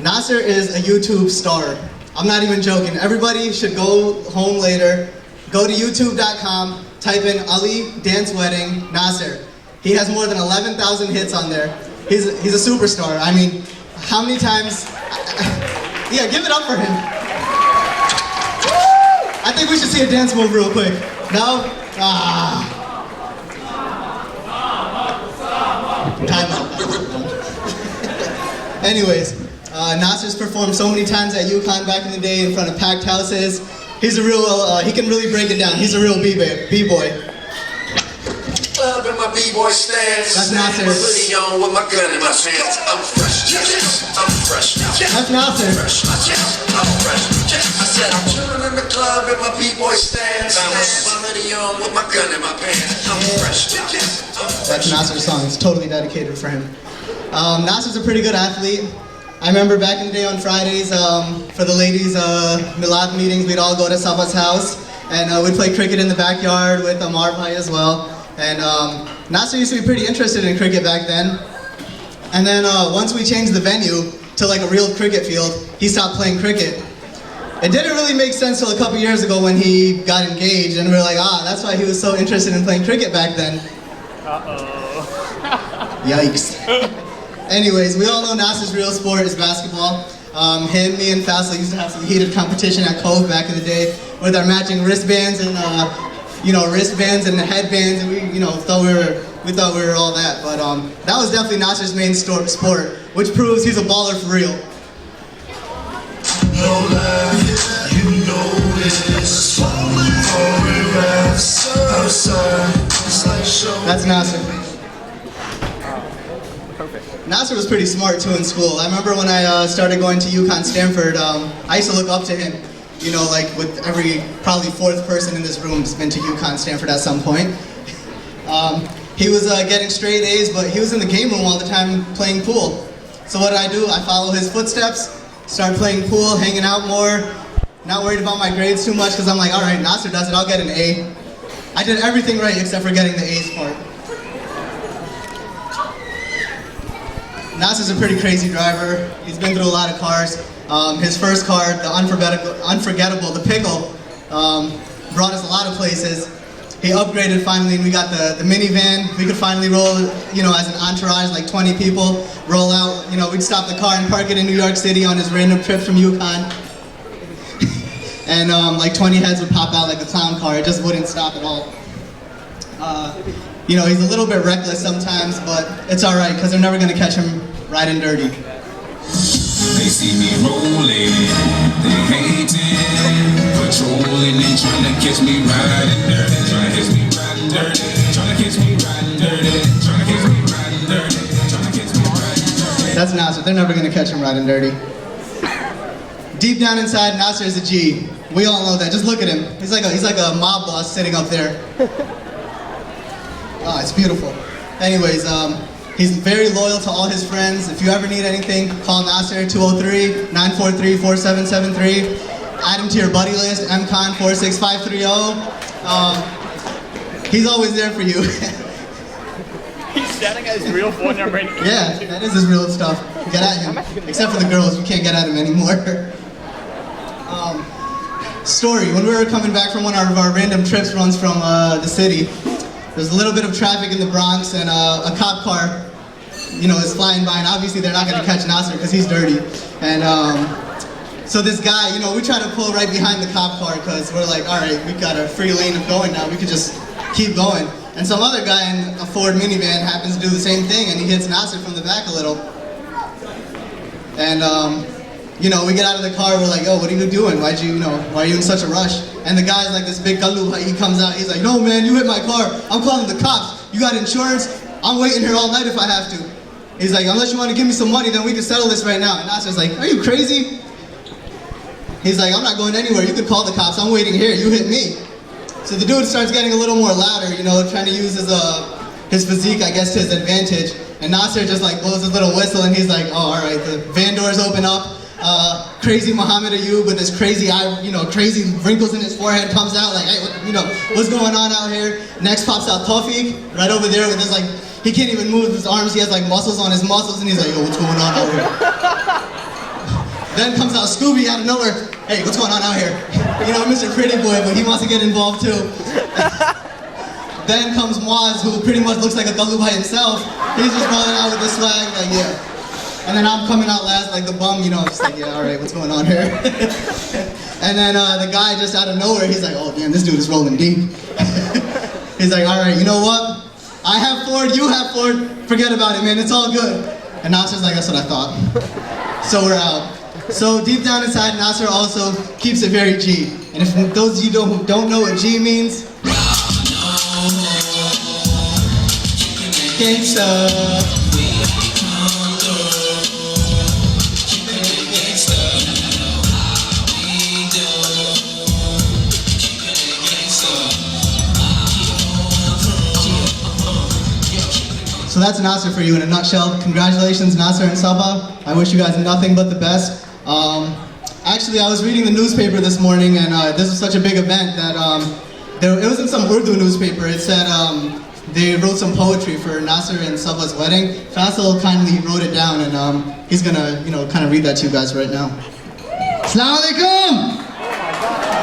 Nasir is a YouTube star. I'm not even joking. Everybody should go home later, go to youtube.com, type in Ali Dance Wedding Nasir. He has more than 11,000 hits on there. He's a superstar. I mean, how many times? Yeah, give it up for him. I think we should see a dance move real quick. No? Time out. Anyways, Nasir's performed so many times at UConn back in the day in front of packed houses. He's a real, he can really break it down. He's a real B-boy. Club in my B-boy stance. That's Nasir. My hoodie on with my gun in my pants. I'm fresh. I'm fresh. That's Nasir. I'm fresh. I said I'm chilling in the club in my B-boy stance. My hoodie on with my gun in my pants. I'm fresh. That's Nasir's song. It's totally dedicated for him. Nasir's a pretty good athlete. I remember back in the day on Fridays, for the ladies' Milad meetings, we'd all go to Saba's house, and we'd play cricket in the backyard with Amar Bhai as well. And Nasir used to be pretty interested in cricket back then. And then once we changed the venue to like a real cricket field, he stopped playing cricket. It didn't really make sense till a couple years ago when he got engaged, and we were like, that's why he was so interested in playing cricket back then. Yikes. Anyways, we all know Nasir's real sport is basketball. Him, me, and Faisal used to have some heated competition at Cove back in the day with our matching wristbands and wristbands and headbands, and we thought we were all that. But that was definitely Nasir's main sport, which proves he's a baller for real. That's Nasir. Nasir was pretty smart too in school. I remember when I started going to UConn Stanford, I used to look up to him. You know, like with probably fourth person in this room has been to UConn Stanford at some point. He was getting straight A's, but he was in the game room all the time playing pool. So what do? I follow his footsteps, start playing pool, hanging out more, not worried about my grades too much because I'm like, all right, Nasir does it, I'll get an A. I did everything right except for getting the A's part. Nasir's a pretty crazy driver. He's been through a lot of cars. His first car, the unforgettable, the Pickle, brought us a lot of places. He upgraded finally, and we got the minivan. We could finally roll, as an entourage, like 20 people, roll out. We'd stop the car and park it in New York City on his random trips from UConn. And like 20 heads would pop out like a clown car. It just wouldn't stop at all. He's a little bit reckless sometimes, but it's all right, because they're never going to catch him riding dirty. They see me rolling, they hating, patrolling and trying to catch me riding dirty, trying to catch me riding dirty, trying to catch me riding dirty, trying to catch me riding dirty, trying to catch me riding dirty. That's Nasir. They're never going to catch him riding dirty. Deep down inside, Nasir is a G. We all know that. Just look at him. He's like a mob boss sitting up there. Oh, it's beautiful. Anyways, he's very loyal to all his friends. If you ever need anything, call Nasir, 203-943-4773. Add him to your buddy list, MCon46530. He's always there for you. He's shouting at his real phone number. Yeah, that is his real stuff. Get at him. Except for the girls, you can't get at him anymore. Story, when we were coming back from one of our random trips runs from the city, there's a little bit of traffic in the Bronx, and a cop car, is flying by, and obviously they're not going to catch Nasir because he's dirty. And so this guy, we try to pull right behind the cop car because we're like, all right, we've got a free lane of going now. We could just keep going. And some other guy in a Ford minivan happens to do the same thing, and he hits Nasir from the back a little. And we get out of the car, we're like, oh, what are you doing? Why are you in such a rush? And the guy's like this big galoo, he comes out, he's like, no man, you hit my car, I'm calling the cops. You got insurance? I'm waiting here all night if I have to. He's like, unless you want to give me some money, then we can settle this right now. And Nasir's like, are you crazy? He's like, I'm not going anywhere, you could call the cops, I'm waiting here, you hit me. So the dude starts getting a little more louder, trying to use his physique, I guess, to his advantage. And Nasir just like blows his little whistle, and he's like, oh, all right, the van doors open up. Crazy Muhammad Ayub with his crazy crazy wrinkles in his forehead comes out like, hey, what's going on out here? Next pops out Tawfiq, right over there with his he can't even move his arms, he has like muscles on his muscles, and he's like, yo, what's going on out here? Then comes out Scooby out of nowhere. Hey, what's going on out here? You know, Mr. Pretty Boy, but he wants to get involved too. Then comes Moaz, who pretty much looks like a Galu by himself. He's just rolling out with the swag, like, yeah. And then I'm coming out last like the bum, you know, just like, yeah, all right, what's going on here? And then the guy just out of nowhere, he's like, oh damn, this dude is rolling deep. He's like, all right, you know what? I have Ford, you have Ford, forget about it, man, it's all good. And Nasir's like, that's what I thought. So we're out. So deep down inside, Nasir also keeps it very G. And if those of you who don't know what G means, gangsta. So that's Nasir for you in a nutshell. Congratulations, Nasir and Saba. I wish you guys nothing but the best. Actually, I was reading the newspaper this morning, and this was such a big event that it was in some Urdu newspaper. It said they wrote some poetry for Nasir and Saba's wedding. Faisal kindly wrote it down, and he's gonna, kind of read that to you guys right now. Assalamu alaikum.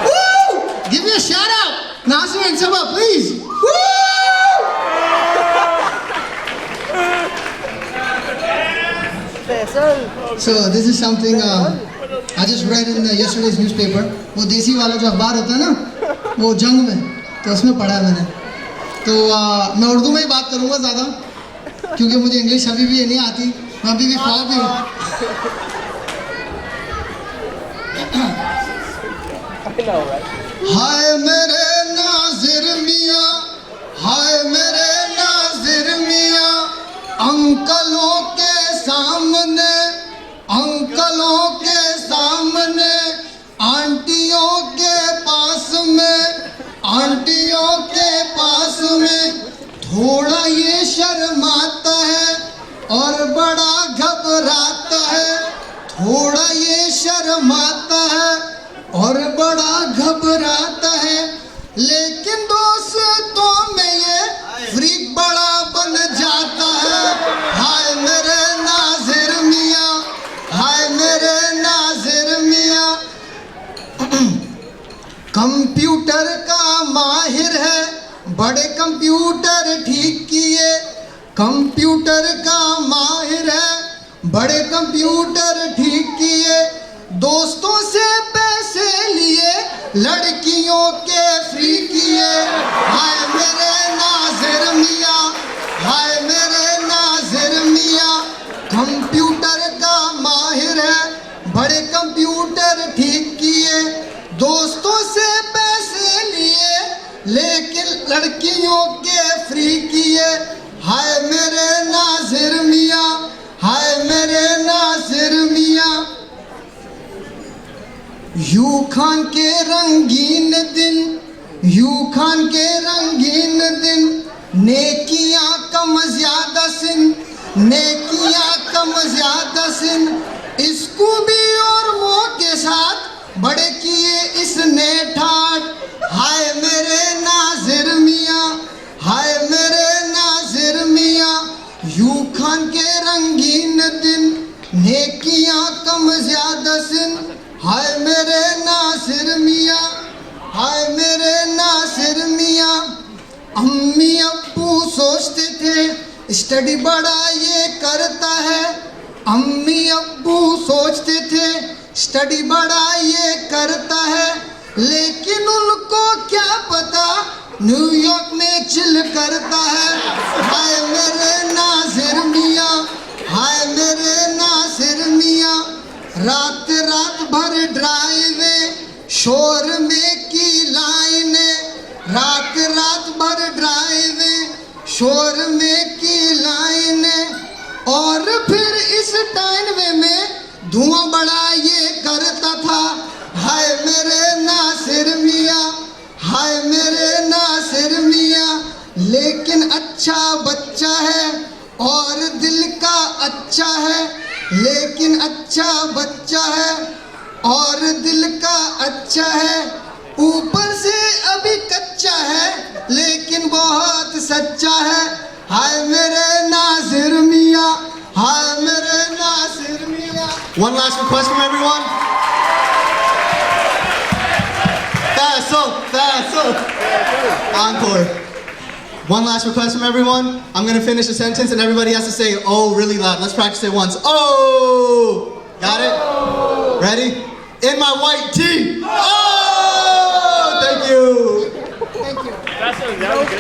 Woo! Give me a shout out, Nasir and Saba, please. Woo! So this is something I just read in yesterday's newspaper. वो देसी वाला जो अखबार होता है ना, वो जंग में, तो उसमें पढ़ा है मैंने. तो मैं उर्दू में ही बात करूँगा ज़्यादा, क्योंकि मुझे इंग्लिश अभी भी नहीं आती. मैं अभी भी फ्लॉप ही हूँ. हाय मेरे नाज़िर मियाँ, हाय मेरे नाज़िर मियाँ, अंकलों के सामने, अंकलों के सामने, आंटियों के पास में, आंटियों के पास में, थोड़ा ये शर्माता है और बड़ा घबराता है. थोड़ा ये शर्माता है और बड़ा घबराता है, लेकिन दोस्तों में ये फ्रीक बड़ा बन जाता है. हाय मेरे नाज़िर मियाँ, हाय मेरे नाज़िर मियाँ. कंप्यूटर का माहिर है, बड़े कंप्यूटर ठीक किए. कंप्यूटर का माहिर है, बड़े कंप्यूटर ठीक किए. दोस्तों से पैसे लिए, लड़कियों के फ्री किए. हाय मेरे नाज़िर मियाँ, हाय मेरे नाज़िर मियाँ. कंप्यूटर का माहिर है, बड़े कंप्यूटर ठीक किए. दोस्तों से पैसे लिए, लेकिन लड़कियों के फ्री किए. हाय मेरे नाज़िर मियाँ, हाय मेरे नाज़िर मियाँ. यूं खान के रंगीन दिन, यूं खान के रंगीन दिन, नेकियां कम ज्यादा सिन, नेकियां कम ज्यादा सिन. इसको भी और मो के साथ बड़े किए इसने ठाट. हाय मेरे नाज़िर मियाँ, हाय मेरे नाज़िर मियाँ. यूं खान के रंगीन दिन, नेकियां कम ज्यादा सिन. हाय मेरे नाज़िर मियाँ, हाय मेरे नाज़िर मियाँ. अम्मी अब्बू सोचते थे स्टडी बड़ा ये करता है. अम्मी अब्बू सोचते थे स्टडी बड़ा ये करता है, लेकिन उनको क्या पता न्यूयॉर्क में चिल करता है. हाय मेरे नाज़िर मियाँ, हाय मेरे नाज़िर मियाँ. रात रात भर ड्राइवे, शोर में की लाइने. रात रात भर ड्राइवे, शोर में की लाइने. और फिर इस टाइनवे में धुआं बड़ा ये करता था. हाय मेरे नाज़िर मियाँ, हाय मेरे नाज़िर मियाँ. लेकिन अच्छा बच्चा है और दिल का अच्छा है, लेकिन अच्छा बच्चा है और दिल का अच्छा है. ऊपर से अभी कच्चा है, लेकिन बहुत सच्चा है. हाय मेरे नाज़िर मियाँ, हाय मेरे नाज़िर मियाँ. One last request from everyone. Faisal. Encore. One last request from everyone. I'm gonna finish a sentence and everybody has to say "oh" really loud. Let's practice it once. Oh! Got it? Ready? In my white tee. Oh! Thank you. That was good.